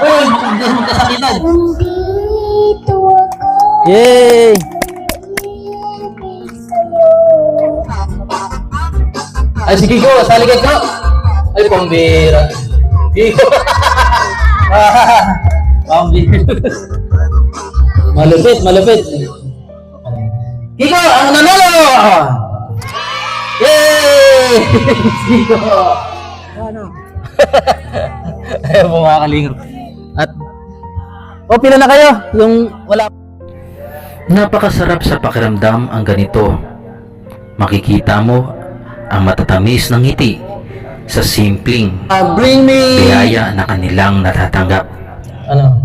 Uy, hindi mo kasakitan. Nandito ako. Yay! Ay, si Kiko, sali ka ko. Ay, pambira. Kiko. Pambira. Malupit, malupit. Kiko, ang nanalo! Yay! Kiko! Ano? Ayaw mo mga kalingap. At, o pila na kayo? Yung wala. Napakasarap sa pakiramdam ang ganito. Makikita mo ang matatamis ng ngiti sa simpleng Bring me... biyaya na kanilang natatanggap. Ano?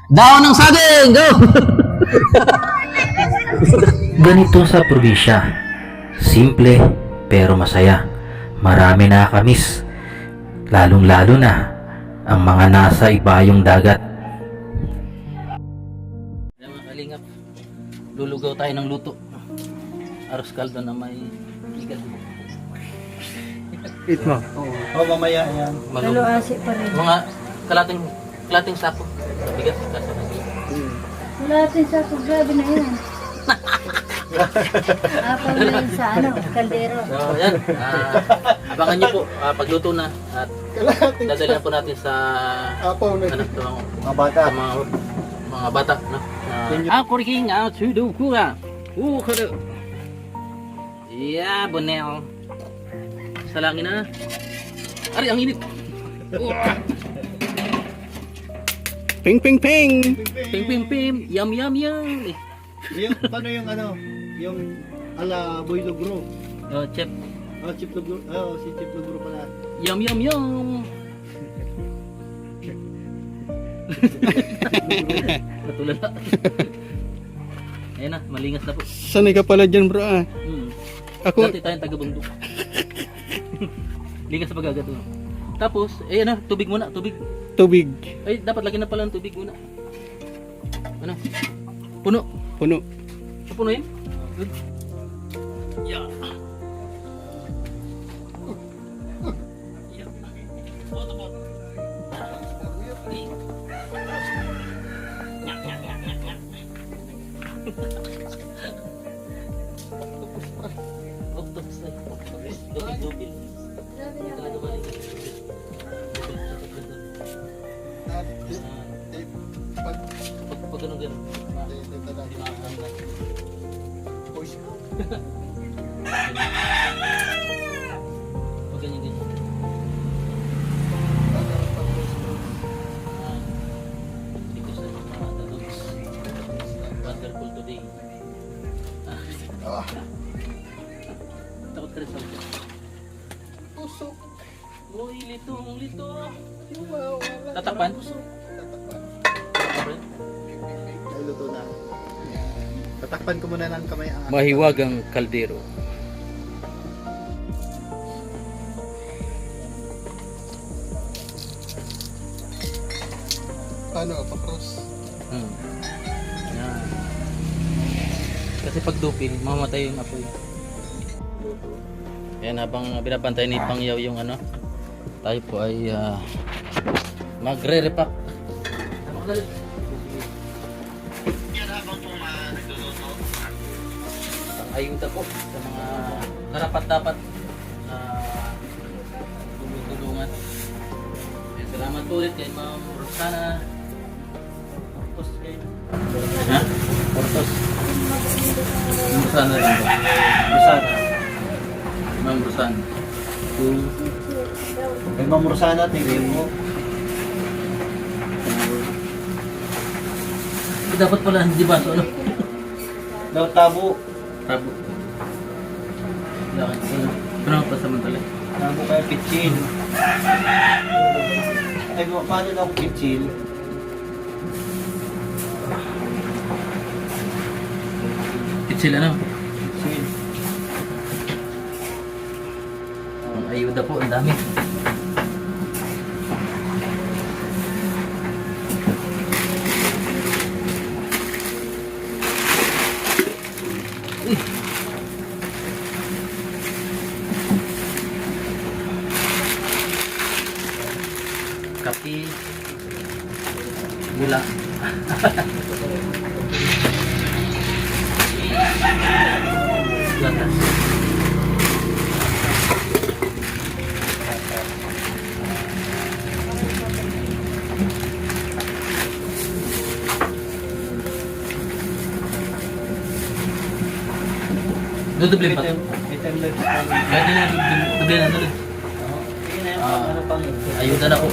Daon ng saging! Go! Ganito sa probinsya. Simple pero masaya. Marami nakakamiss. Lalong-lalo na ang mga nasa ibayong dagat. Ayan mga kalingap, lulugaw tayo ng luto. Aros kaldo na may igal. Eat mo. Oo, mamaya yan. Kaluasi pa rin. Mga kalating sako. Bigas kaso. Wala natin sa grabe na yun. Apa mo yun sa ano, kaldero. So, ayan. Abangan nyo po pagluto na at dadalhin po natin sa anak to, Mga bata. sa mga bata, no? Ako rin ang sudo kuha. Kada. Yeah, bonel. Salangin na. Ari, ang init. Ping, ping, ping! Pim pim pim. Yum yum yum. Yung, paano yung ano? Yung ala Boy Lugro. Oh, chef. Oh, Chip Lugro. Oh, si Chip Lugro pala. Yum yum yum. Natulala. Ayan na, malingas na po. Sanay ka pala dyan, bro ah. Ako, Dati tayong taga-bundok. Lingas sa pagagato. Tapos, ayan na, tubig muna, tubig. tubig. Ay, dapat lagyan na pala ng tubig muna. Ano? Puno. Puno. Pupunuin? Good. Yeah. Yeah. What about? Octopus na. Dupil-dupil. Talaga ba? Pag ganun-ganun. Hindi makakanggat. Pag ganyan-ganyan. Because of the looks wonderful today. Takot ka rin sa ulit. Pusok. Uy, litong-lito. Tatakpan? Tatakpan? Ay, luto na. Tatakpan ko muna ng kamay ang Mahiwagang kaldero. paano, pa-cross. Yan. Kasi pag dupil, mamamatay yung apoy. Yan, habang binabantay ni Pangyaw yung ano, tayo po ay magre-repack. Ayuda po sa mga karapat-dapat na tulungan. Salamat po ulit kay Ma'am Rosana. Portos kayo. Ha? Portos. Ma'am Rosana rin ba? Rosana. Ma'am Rosana. May mamursa na, tingin mo. Dapat pala hindi ba? So ano? Daw tabo. Tabo. Lakad. Ano pa samantala? Tabo kaya pitchin. Ay, paano na ako pitchin? Pitsil ano? Pitchin. Ang ayuda po, ang dami. kape, gula. Gatas. Dudublin pa. May time lapse pa. Pwede na, dudublin na tuloy. Ano pang Ayuda na po.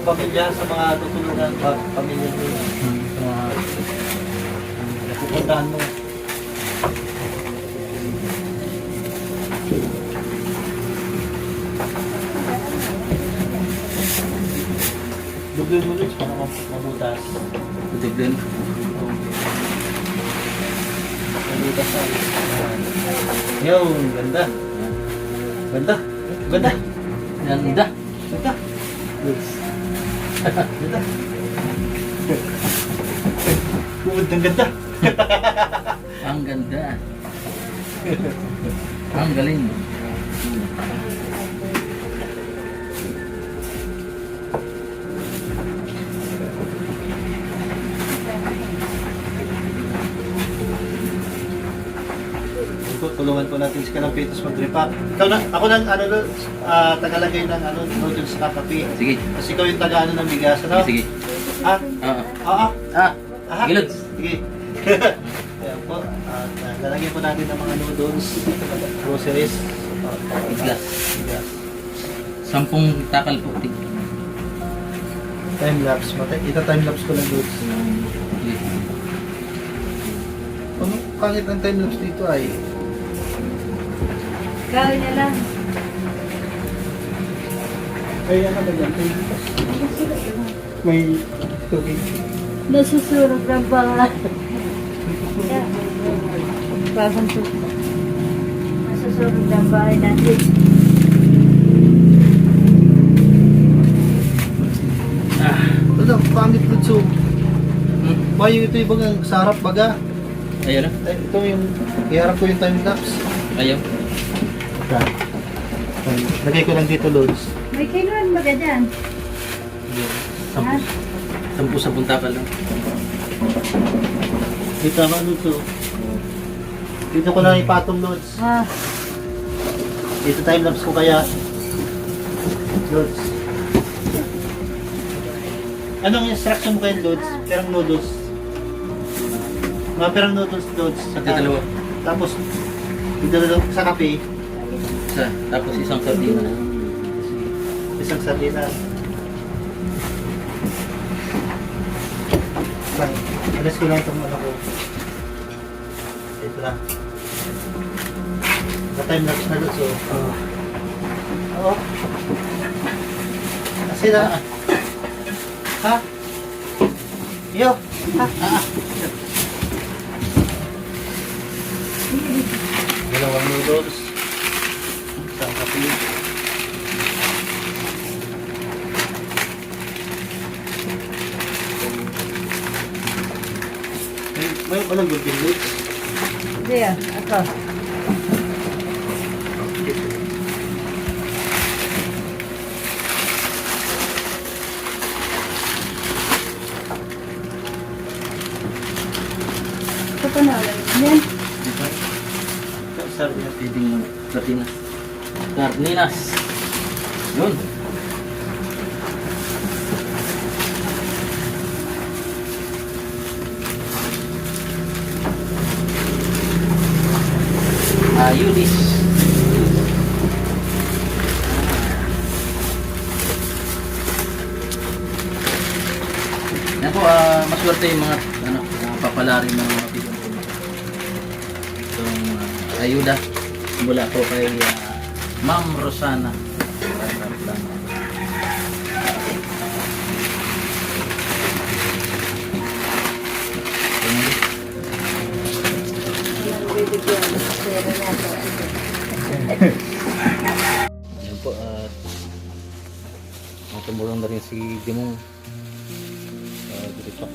pamilya sa mga tutulungan, pamilya mo. Sa mga Pupuntahan mo. Dublin mo ulit para mabutas. dudublin. Mabutas na. Yun, ganda. Ganda. Ganda. Ganda. Ganda. Yes. Ganda. Good, ang ganda. Ang ganda. Ang galing. Tulungan po natin si Kalampitos mag-repack. Ikaw na, ako nang tagalagay ng noodles sa kape. Sige. Kasi ikaw yung taga ng bigas, ano? Sige. Ah, Ah. ah, Ah. ah. Gilid. Sige. Ayan po. At lalagyan po natin ng mga noodles, groceries. Iglas. Bigas. 10 takal po. Time lapse. Ita-time lapse ko lang dudes. Ano? Pangit ang time lapse dito ay. Gawin na lang. Ay, ano ba yan? May tubig. Nasusurog ng bahay. Babanto. Nasusurog ng bahay natin. Ano? Pangit lutso. Hmm? Bayo ito yung bagang sarap baga. Ayaw na. Ay, ito yung, iharap ko yung time lapse. Ayaw. Lagay ko lang dito loads. May kinuan ba ka dyan? Ha? 10 takal lang. Dito ako loads oh. Dito ko lang ipatong loads. Ha? Dito time lapse ko kaya loads. Anong instruction mo kayo loads? Perang noodles. Mga perang noodles loads. Sa dalawa. Tapos dito sa kape. Isa. Tapos isang sardina. Isang sardinas. Lang, alas ko lang itong ano ko. Ito lang. Na-time lapse na doon, so. Oo. Kasi na. Ha? Yo. Ha? Dalawang noodles. Isang kape. May walang good village. Hindi ah. Ako. Ito pa na. Yan. Sabi niya, Pwedeng sardinas. Sardinas. Yun. Ayunis. Yan po, maswerte yung mga papalari ng mga bigyan po. Itong ayuda mula po kay Ma'am Rosana. Ayan po, tumulong na rin si Dimong. Dito.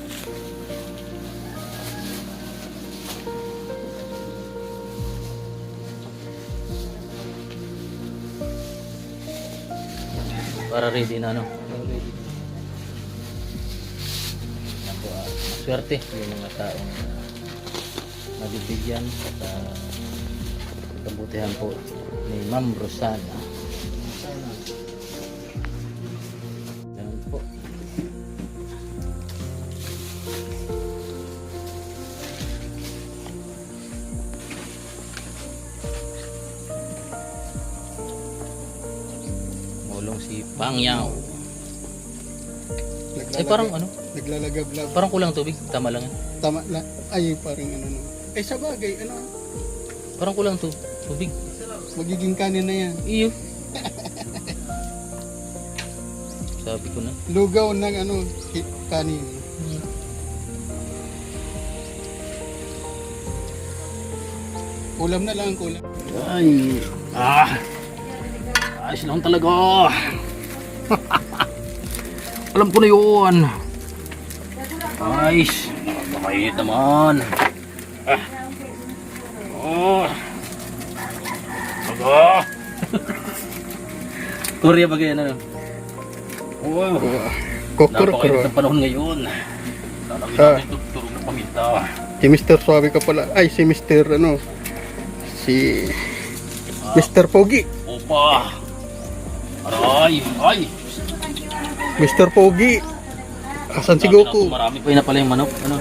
Para ready na ano. Yan po, swerte yung mga taong mabibigyan at kabutihan po ni Ma'am Rosana. Yan po. Mulong si Pangyaw. Ay parang ano? Naglalagablab. Parang kulang tubig. Tama lang yan. Tama na. Ay, parang ano no. Ay, sa bagay, ano, Parang kulang tubig. magiging kanin na yan. Iyo. Sabi ko na. Lugaw ng ano, kanin. Ulam na lang, kulam. Ay. Ayos lang talaga. Alam ko na yun. Ayos. Mainit naman. Oh. Aga. Korea ba ganyan ano? Oh. Kokurok. Napakainit ng panahon ngayon. Lalagyan natin ito turong na paminta. Si Mr. Suave ka pala. Ay, si Mr. ano, si Mr. Pogi. Opa. Aray. Ay. Mr. Pogi. Asan si Goku? Marami pa yun na pala yung manok. Ano?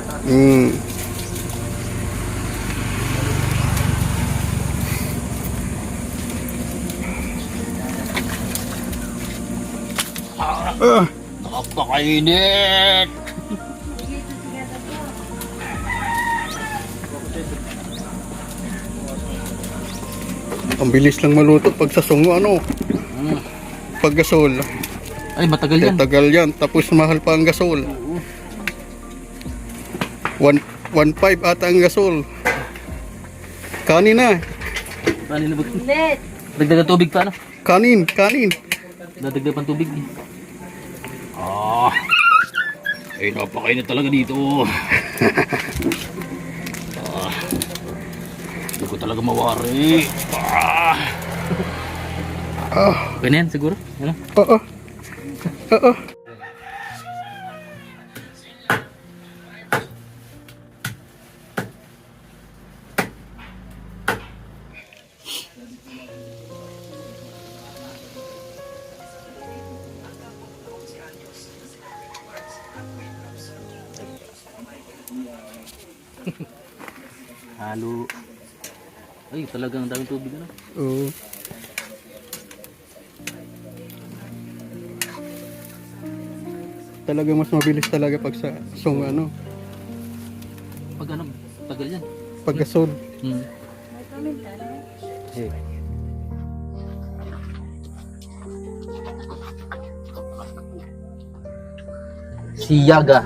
Napakainit. Ang bilis lang maluto pag sa sungo, ano, pag gasol. Ay, matagal yan. Tagal yan. Tapos mahal pa ang gasol. 1.5 ata ang gasol. Kanin na. Kanin na ba? Ulit. Dagdagan tubig pa, ano? Kanin. Dadagdag pang tubig. Ay, napakainit talaga dito. Hindi ko talaga mawari. Ganyan siguro? Ano? Oo. Halo. Ay, talagang daming tubig, ano? Oo. Talaga mas mabilis talaga pag sa sungo, ano, Pag ano, tagal yan. pag gasol. Hmm. May paminta, no? Si Yaga.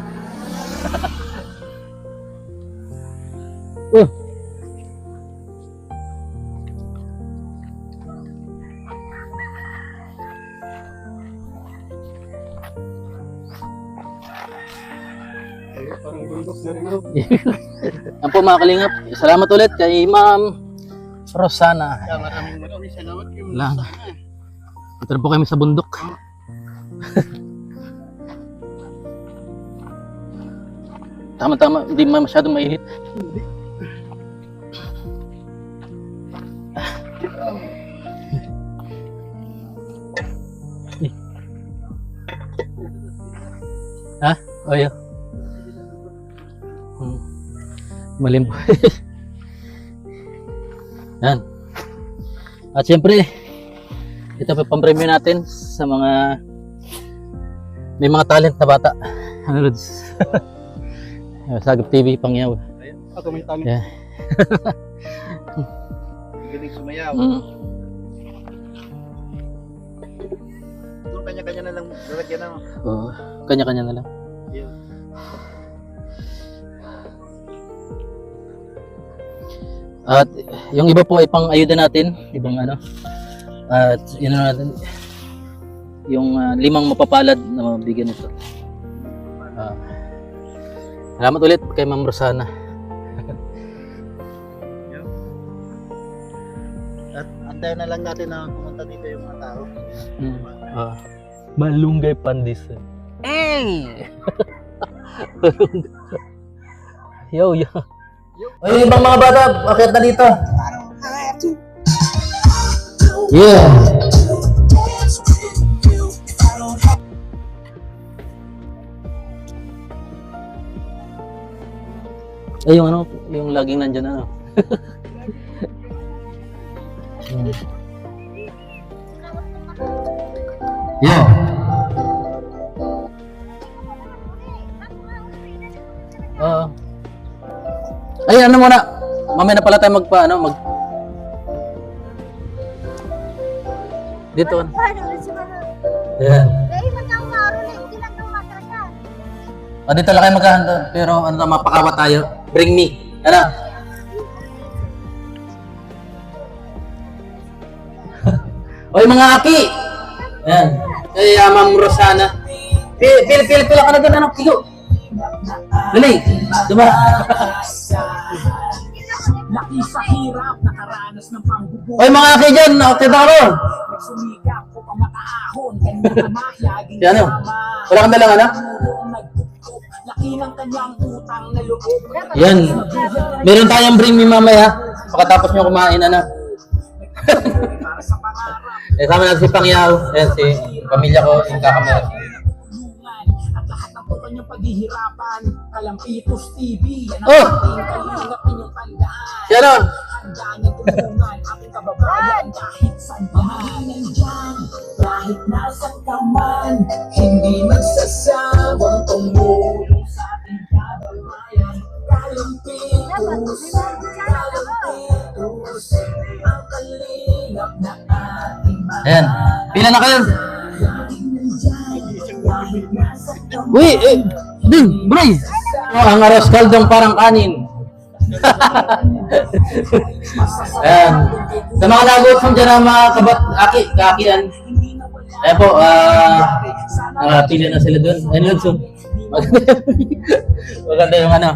Parang bundok na rin, no? Yan po mga kalingap. Salamat ulit kay Ma'am Rosana. Maraming salamat kayo. Lang. Ito na po kami sa bundok. Tama-tama, hindi masyadong mainit. Ha? O yun. Malim po. Yan. At syempre, ito pa pampremyo natin sa mga may mga talent na bata. Ano Lods? Sagap TV, Pangyaw. Ako may talent. Yeah. Galing sumayaw. Doon kanya-kanya na lang lalagyan na. Oo, kanya-kanya na lang. Yeah. At yung iba po ay pang ayuda natin, ibang ano. At yun na natin yung 5 mapapalad na mabigyan nito. Salamat ulit kay Ma'am Rosana. At antayin na lang natin na pumunta dito yung mga tao. Malunggay pandis. Hey! Yo, yo. Ay, ibang mga bata, akit na dito. Yeah. Ay, yung ano, yung laging nandyan ano. Yeah. Oo. Ay, ano muna. Mamaya na pala tayo dito. Yan. O, dito lang kayo maghahanda. Pero ano, mapakawa tayo. Bring me. Ano? Oy, mga aki! Ayan. Kay Ma'am Rosana. Pila ka na doon. Ano? Kigo. Dali. Diba? Laki sa hirap, nakaranas ng panggubo. Oy, mga aki dyan. Okay ba ako? Nagsumikap ko pa makaahon, kanyang ama, laging Yan o. Wala kang dalang ano? nagtugtog. Laki ng kanyang utang na loob. Yan. Meron tayong bring me mamaya. Pagkatapos nyo kumain, ano? Para sa pangarap, Sama natin si Pangyaw. Ayan, si pamilya ko, yung kakamera. tulungan, at lahat ng kanyang paghihirapan. Kalampitos TV, yan ang Oh! ating kalingap inyong tandaan. Si ano? Handa niya tulungan, aking kababayan, kahit saan man nandyan. Kahit nasa kaman, hindi magsasawang tumulong sa ating kababayan. Kalampitos, kalampitos, ang kalingap na ating Ayan. Pila na kayo? Uy! Din! Bray! Oh, ang aros kaldong parang kanin. Ayan. Sa mga nagutom dyan ang mga kaakian. Ayan po, pili na sila doon. Ayan yun, so. Maganda yung ano.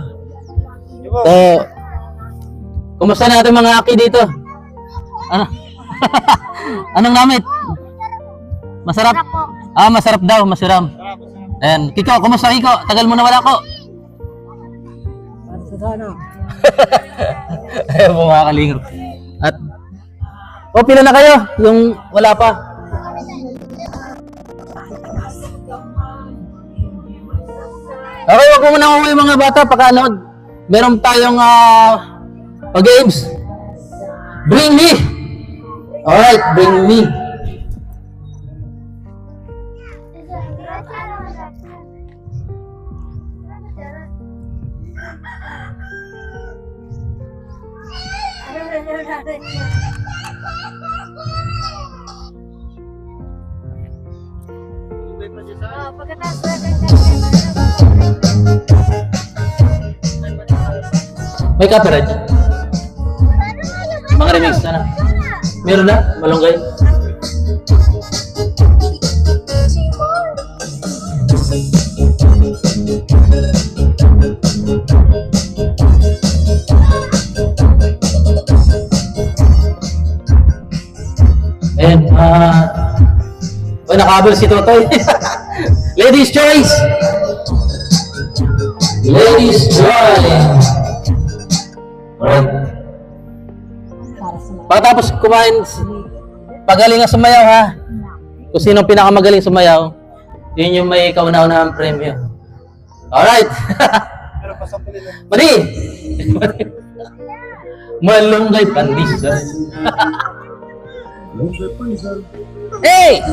So, kumusta natin mga aki dito? Ano? Anong gamit? Masarap? Masarap daw, masiram. Ayan, Kiko, kumusta Kiko? Tagal mo na wala ko. Ayan po mga kalingap. At, pila na kayo, yung wala pa. Okay, wag mo muna umuwi mga bata, pagkanood. Meron tayong games. Bring me! Alright, bring me. May copyright? Mga remix na na. Meron na? Malunggay? Ayan, nakabal si Totoy. Ladies choice! Ladies choice! Alright. Pagkatapos kumain, pagaling ang sumayaw ha. Kung sino pinakamagaling sumayaw, yun yung may kauna-unahang premyo. Alright! Mali! Malunggay pandesal. Hey!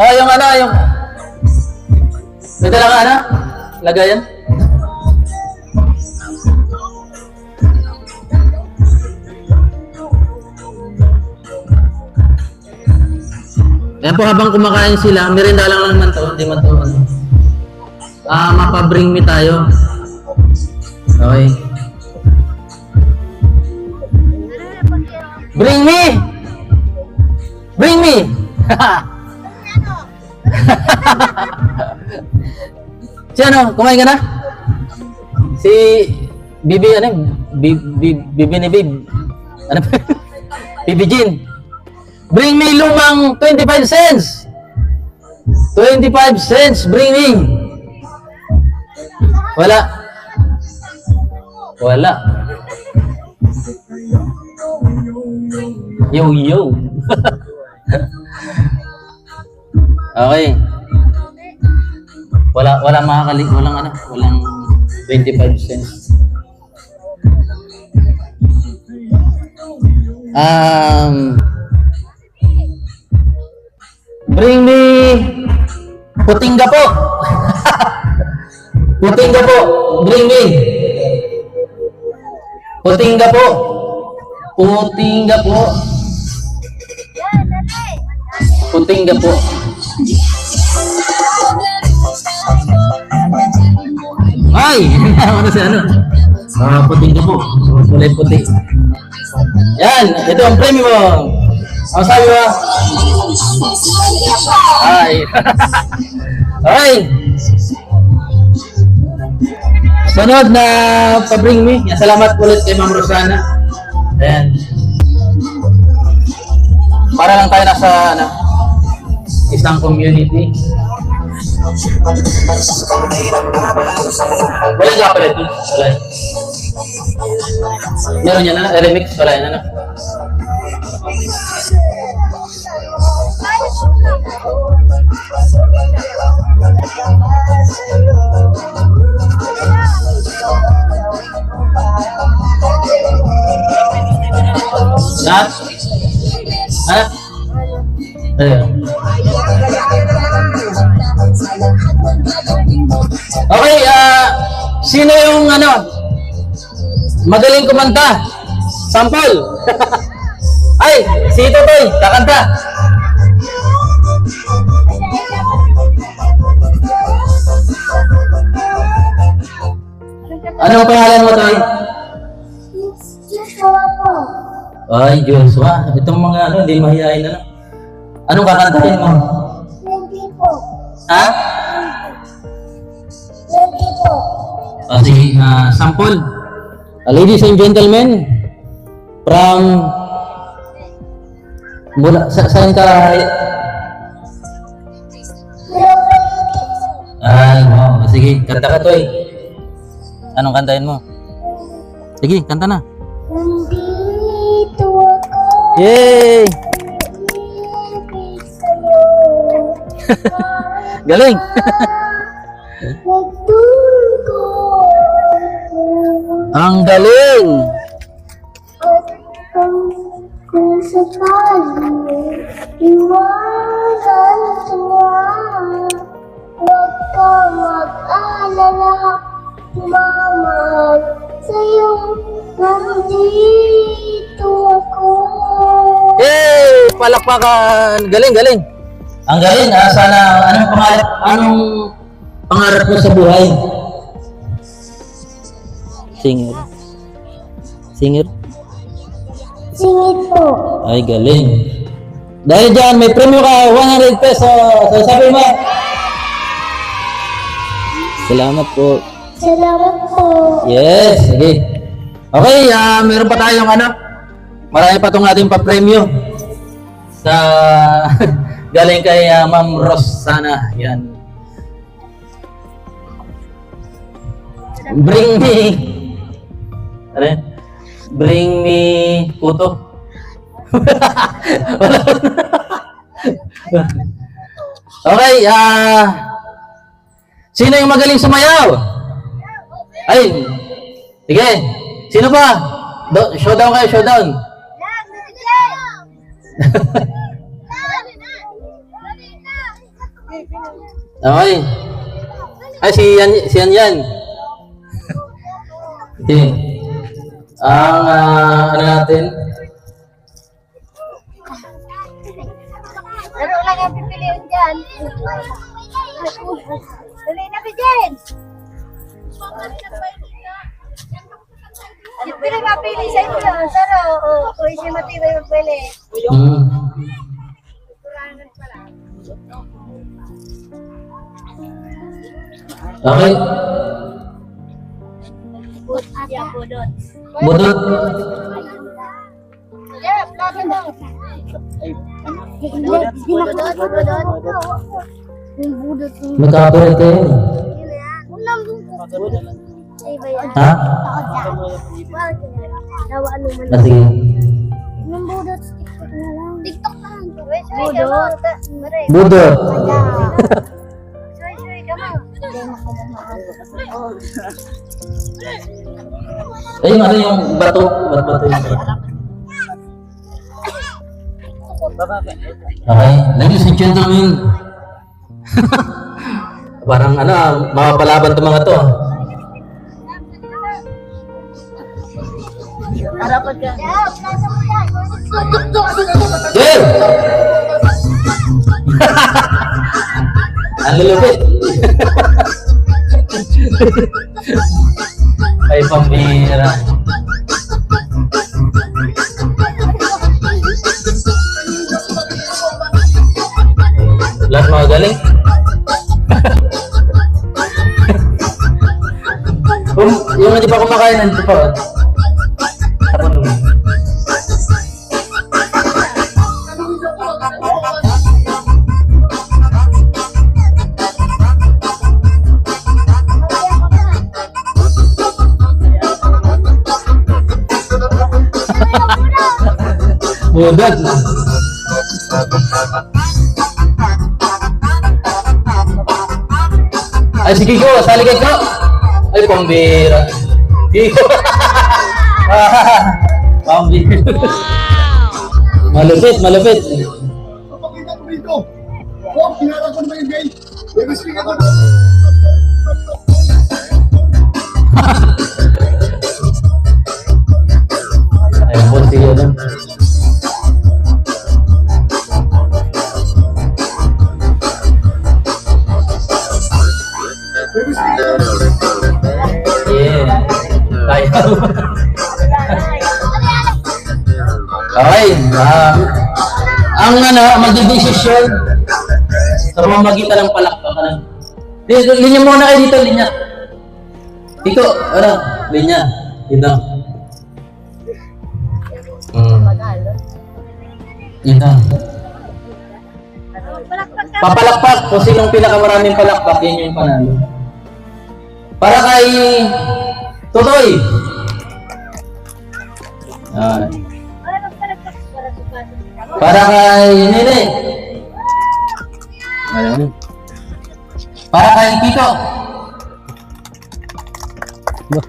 Yung ano, yung may dala ka ano? Lagayan? Ayan po, habang kumakain sila, merinda lang naman to, hindi man to. Mapa-bring me tayo. Okay. Bring me! Bring me! Si ano, kumain ka na? Si Bibi, ano? Bibi ni Bib. Ano ba? Bibi Jean. Bring me lumang 25 cents. 25 cents, bring me. Wala. Wala. Yo, yo. Okay. Walang walang 25 cents. Bring me putingga po. Putingga po. Bring me. Putingga po. Putingga po. Putingga po. Ay! Ano si ano? Putingga po. Kulay puti. Yan! Ito ang premium mo. Ang sabi mo? Ay! Ay! Sunod na pa-bring me. Yan, salamat ulit kay Ma'am Rosana. Ayan. Para lang tayo nasa isang community. Wala nga pala ito. Wala. Meron yan na? Remix? Wala yan na? Nat? Ha? Ayun. Okay, sino yung magaling kumanta? Sample! Ay, si Totoy, kakanta. Anong pangalan mo, Toy? Joshua po. Ay, Joshua. Itong mga hindi mahihayin Anong kakantahin mo? Hindi po. Ha? Hindi po. Sige, sample. Ladies and gentlemen, from saan ka? Ay, wow. Sige, kanta ka, Toy. Anong kantahin mo? Sige, kanta na. Nandito ako. Yay! Ibig sa'yo. Galing! Nagdugo. Ang galing! At kung sakali iwanan siya, huwag ka mag-alala, mamag sa'yo, nandito ako. Yay! Palakpakan! Galing, galing! Ang galing, sana, anong pangarap mo sa buhay? Singer. Singer? Singit po. Ay, galing. Dahil dyan, may premyo ka, 100 pesos. So, sabi mo. Salamat po. Salamat po. Yes, sige. Okay, meron pa tayong marami pa itong ating pa-premyo. Sa, galing kay Ma'am Rosana. Yan. Bring me. Ano yan? Bring me puto. Okay, sino yung magaling sumayaw? Ay, sige. Sino pa? Showdown kayo, showdown. Okay. Ay, si Yan. Okay. Ang natin? Laro lang ang pipiliin dyan. Dali na, Bijen! Ano pinagpapili sa inyo? Saro, kung siya matibay magpili. Okay. Budot. Budot. Yeah, plato daw. Budot. Yung budot. Magkakapalit kayo. Unang budot. Ay ba yan? Ha? Ano man. Ah, sige. Yung budot, TikTok na lang. TikTok na lang. Budot. Budot. Soy, kama. Hindi makalamaan. Ay, yung ano yung bato. Bato yung okay. Ladies and gentlemen. Parang ano, mapapalaban to mga to. Harapan ka. Jel! Ang lulupit. Ay, pambira. Lahat mga galing. Yung hindi pa kumakain, nandito pa. Tapos nung. Budot. Ay, si Kiko, sali Kiko. Ay, pambira. Kiko. Pambira. Malupit, malupit. Pakita ko dito. Oh, pinarang ko naman yung gay. May gusto ko. Ayun po si ano. Yeah. Kaya. Okay. Ang ano, magdidesisyon sa pamamagitan ng palakpakan. Linya muna kayo dito, linya. Iko, ano? Linya. Dito. Dito. Papalakpak. Kung sinong pinakamaraming palakpak, yun yung panalo. Para kay Totoy. Para kay Nene. Ayun. Para kay Kiko. Bah,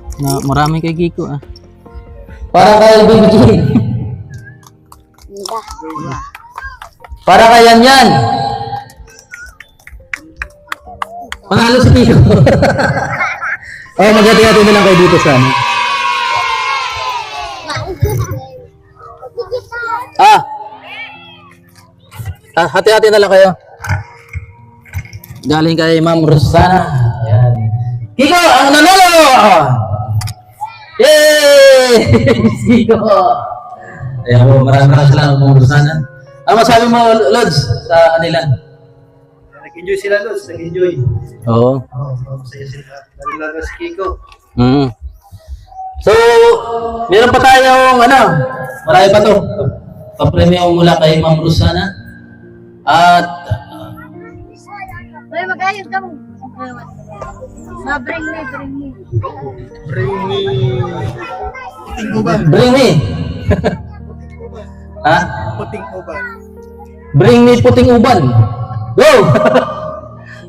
marami kay Kiko ah. Para kay Baby Jane. Para kay Yan. Panalo si Kiko. Oh, maghati-hati na lang kayo dito sa ano. Hati-hati na lang kayo. Galing kay Ma'am Rosana. Yan. Kiko, ang nanalo! Yay! Kiko! Ayan po, maraming salamat Ma'am Rosana. Ano masabi mo, Lods, sa kanila? Nag-enjoy sila, Los. Nag-enjoy. Oo. Masaya sila. Lalo si Kiko. So, meron pa tayong ano, marami pa to. Papremyo mula kay Ma'am Rosana. At Uy, mag-ayos ka mo. Bring me. bring me. Ha? Puting uban. Bring me puting uban. Go!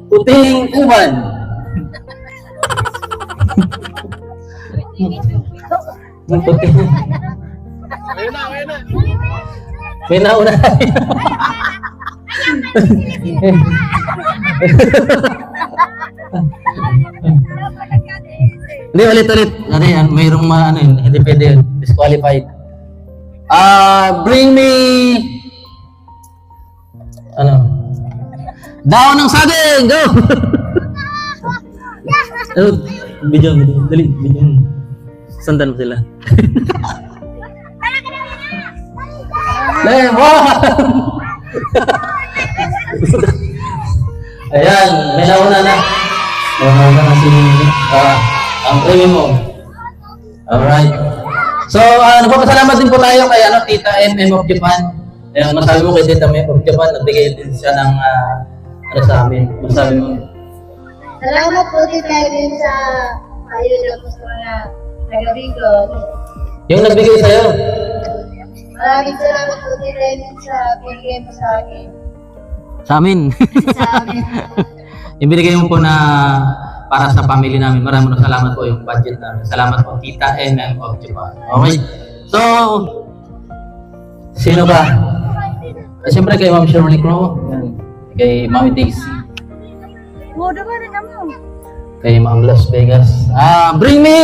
Puting uban. Puting. May nauna. Hindi, ulit. Ano yan, mayroong ano yun, hindi pwede yun, disqualified. Bring me, ano, daon ng saging, go! Video, dali, video. Sandan mo sila. Ayan, may nauna na. Nauna na si, ang premium mo. Alright. So, nagpapasalamat din po tayo kay Tita MM of Japan. Ayan, masabi mo kay Tita MM of Japan, nagbigay din siya ng sa amin. Masabi mo. Salamat po Tita Edwin sa ayun po sa mga taga-Bicol. Yung nagbigay sa'yo. Maraming salamat po Tita Edwin sa binigay mo sa akin. Sa amin. Sa amin. Yung binigay mo po na para sa family namin. Maraming salamat po yung budget namin. Salamat po, Tita MM of Japan. Okay? So, sino ba? Siyempre kay Ma'am Shirley Crow. Yan. Kay Ma'am Daisy. Bodo ba rin naman? Kay Ma'am Las Vegas. Bring me!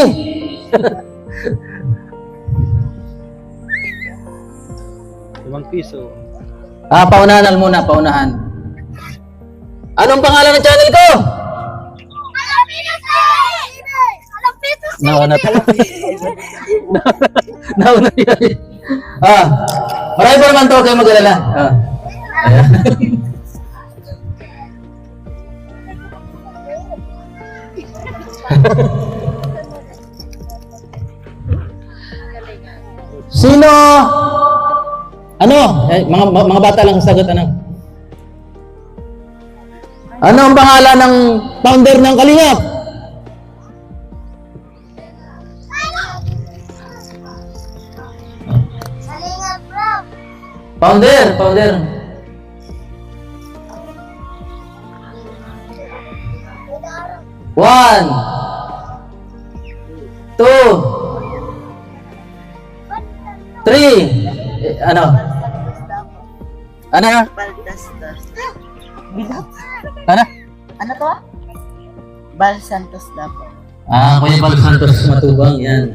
₱5. Paunahan muna, paunahan. Anong pangalan ng channel ko? Nauna Nauna yan. Marami pa naman to, kayo mag-alala. Ayan. Sino? Mga bata lang sagot, ano? Ano ang pangalan ng founder ng Kalingap? Kalingap bro. Founder. One. Two. Three. Ano? Ano? Ano? Ano to? Bal Santos Dapo. Kuya Bal Santos Matubang, yan.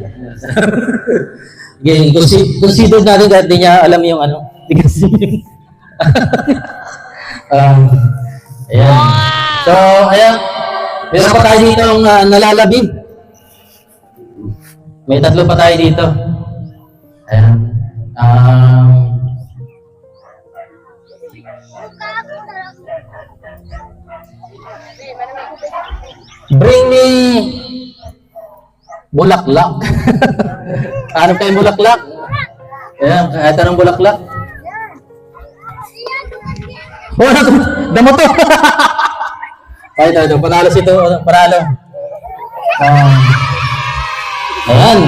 Again, consider natin kahit di niya alam yung ano. Ayan. So, ayan. Meron pa tayo dito ang nalalabi. May 3 pa tayo dito. Ayan. Bring me bulaklak. Hanap tayong bulaklak. Ayan, kahit anong bulaklak. Oh, damo to. Tayo, panalo si ito, panalo. Ayan,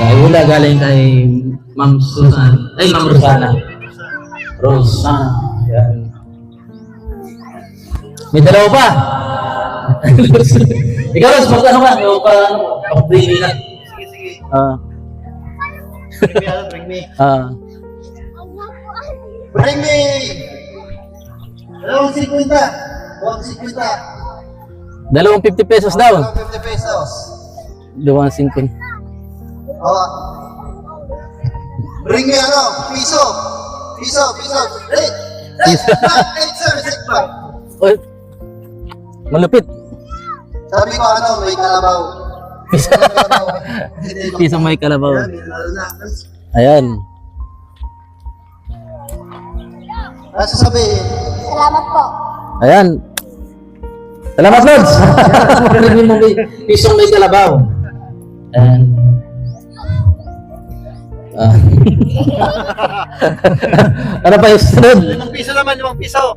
ay wala galing kay Ma'am Susan. Ay, Ma'am Rosana. Rosana. Ayan. May dalawa pa. Ikaw, Ros, magkano ka? Yung pag-bring na. Sige. Bring me. Bring me! Dalawang 50. Dalawang 50 pesos daw. ₱50. Dalawang 50. Bring me piso. Hey! Oy, malupit. Sabi ko may kalabaw. Pisang may kalabaw. Ayan. Ano sasabihin? Salamat po. Ayan. Salamat, Lods. Marinig mo may pisang may kalabaw. Ayan. Ano pa yung sunod? ₱5 naman, ₱5.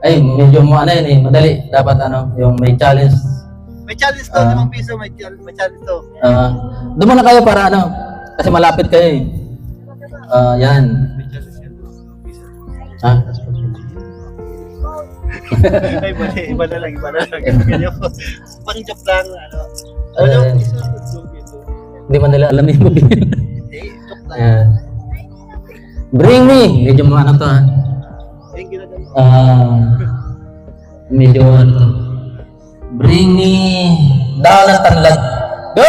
Ay, medyo madali. Dapat yung may challenge. May challenge to, ₱5. May challenge to. Doon muna kayo para kasi malapit kayo eh. Yan. Ay, iba na lang. Ganyan po. Pang joke lang, Hindi man nila alam yung mag-ibig. joke lang. Bring me! Medyo mga to ha. Medyo bring me down ng tanlag. Go!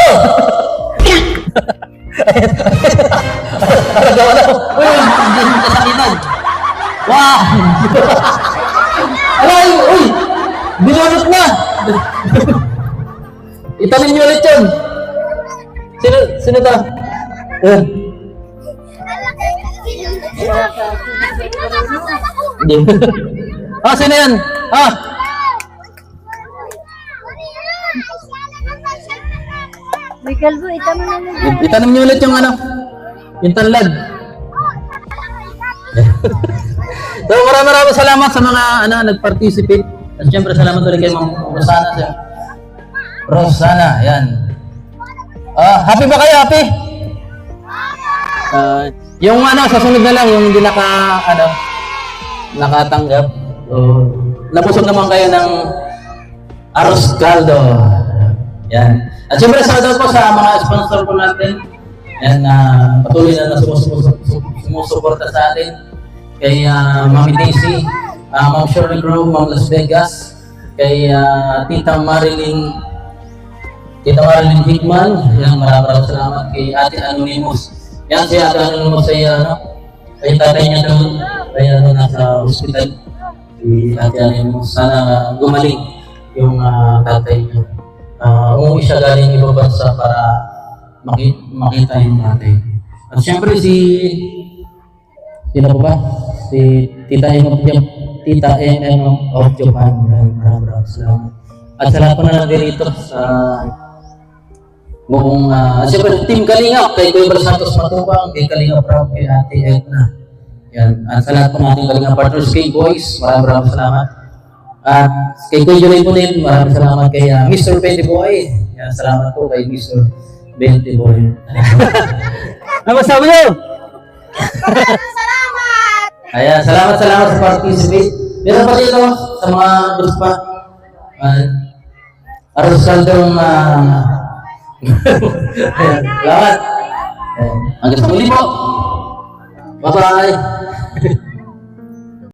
Gawa na ko. Uy! Hindi mo kasakitan. Wow! Ay! Uy! Binunot na! Italin niyo ulit yun. Sino to? Sino yan? Galbo, itama na mo. Itanim niyo ulit yung ano, yung tanlad. So maraming salamat sa mga nag-participate. At syempre salamat ulit kay Ma'am Rosana. Rosana, yan. Happy ba kayo? Happy? Yung sa sunod na lang, yung hindi nakatanggap. Nabusog naman kayo ng arroz caldo. Yan. At syempre shoutout po sa mga sponsor po natin. Yan, patuloy na sumusuporta sa atin. Kay Mami Daisy, Ma'am Shirley Grove, Ma'am Las Vegas, kay Tita Marilyn Hickman, yan, maraming salamat kay Ate Anonymous. Yan si Ate Anonymous ay ay tatay niya doon, ay nasa hospital. Si Ate Anonymous, sana gumaling yung tatay niya. Umuwi siya galing ibang bansa para makita yung tatay. At syempre sino po ba? Si Tita MM of Japan. Maraming salamat. At sa lahat po na nandito sa buong, siyempre Team Kalingap, kay Kuya Bal Santos Matubang, kay Kalingap Rob, kay Ate Edna. Yan. At sa lahat po natin Kalingap Partners, kay Boys, maraming salamat. At kay Kuya Juray po din, maraming salamat kay Mr. Bendy Boy. Yan, salamat po kay Mr. Bendy Boy. Ano masabi niyo? Ayan, salamat sa participate. Meron pa dito sa mga groups pa. Arroz caldong salamat. Hanggang sa muli po. Bye-bye.